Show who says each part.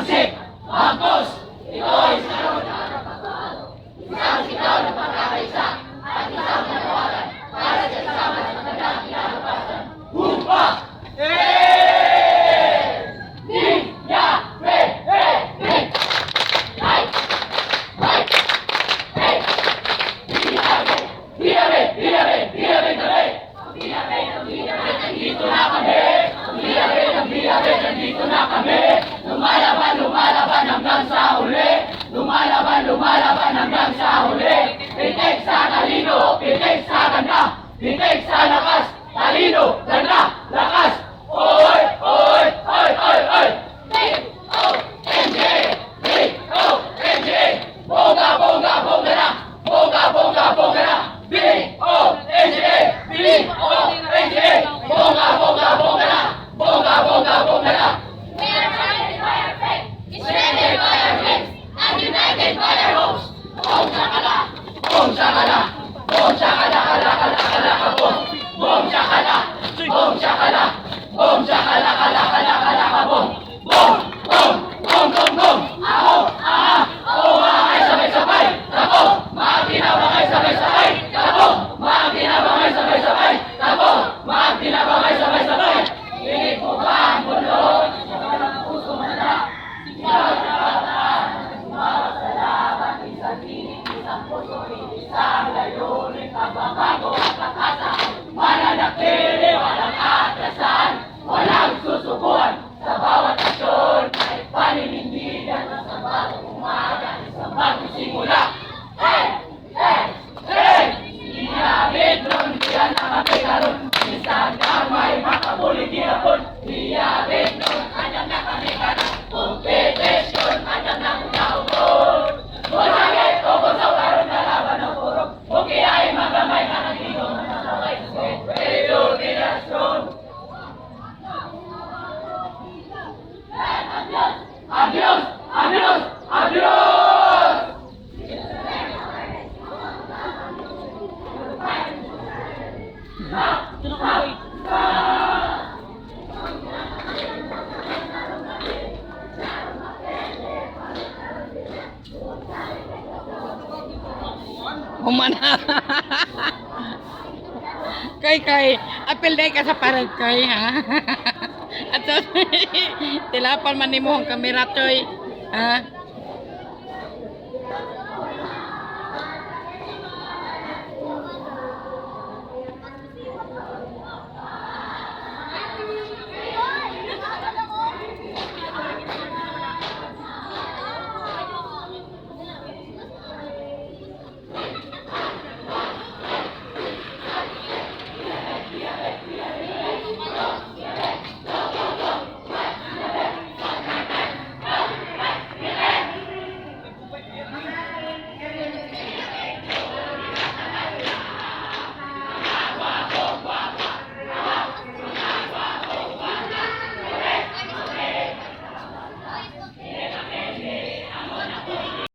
Speaker 1: pagsipagsik, bagkus, ito ay sarong isang sigaw na pagkakaisa at isang manawagan para sa isama sa magandang kinabukasan. Humpa! Nandito na kami, lumalaban, lumalaban hanggang sa huli. Lumalaban, lumalaban hanggang sa huli. Pitik sa talino, pitik sa ganda, pitik sa lakas, talino, ganda, lakas. Oy, oy, oy, oy, oy. B-O-N-G, B-O-N-G, bongga, bongga, bongga na, bongga, bongga, bongga na. B-O-N-G, B-O-N-G, bongga, bongga, bongga na, bongga, bongga, bongga na.
Speaker 2: We are united by our faith, strengthened by our dreams, and united by our hopes.
Speaker 1: Bong shakala, bong shakala, bong shakala, kala, kala, kala, ka, bong. Bong shakala, bong shakala, bong shakala, kala, kala, kala, ka, bong. Bong, bong, bong, bong, bong. Ako, oo, mga sabay-sabay. Ako, mga kinabangay sabay-sabay. Ako, mga kinabangay sabay-sabay. Ako, mga kinabangay sabay-sabay. Pinig mo ba ang mundo? Puso mo na. Sigaw na bataan. Sumamasalaban, isang tinig, isang puso, isang layunin, pagbabago at pag-asa. Mananatili, walang atrasan, walang susubuan. Sa bawat aksyon ay paninindigan at sa bagong umaga, isang bagong simula. Hey! Hey! Hey! Iyabit nun, diyan ang kami karoon. Isang na may makabulig ginapon. Iyabit nun, andyan na kami karoon. Kompetisyon, andyan na unahon. Kung sakit o kung sa karoon na laban ng purok, kung kaya ay magamay ka ng dito na nakaway sa radio dinasyon. Adios! Adios! Adios!
Speaker 3: Humana. Kay, apel day ka sa parang kay, ha? At so, tilapan man ni mo ang kamera, Choy. Ha?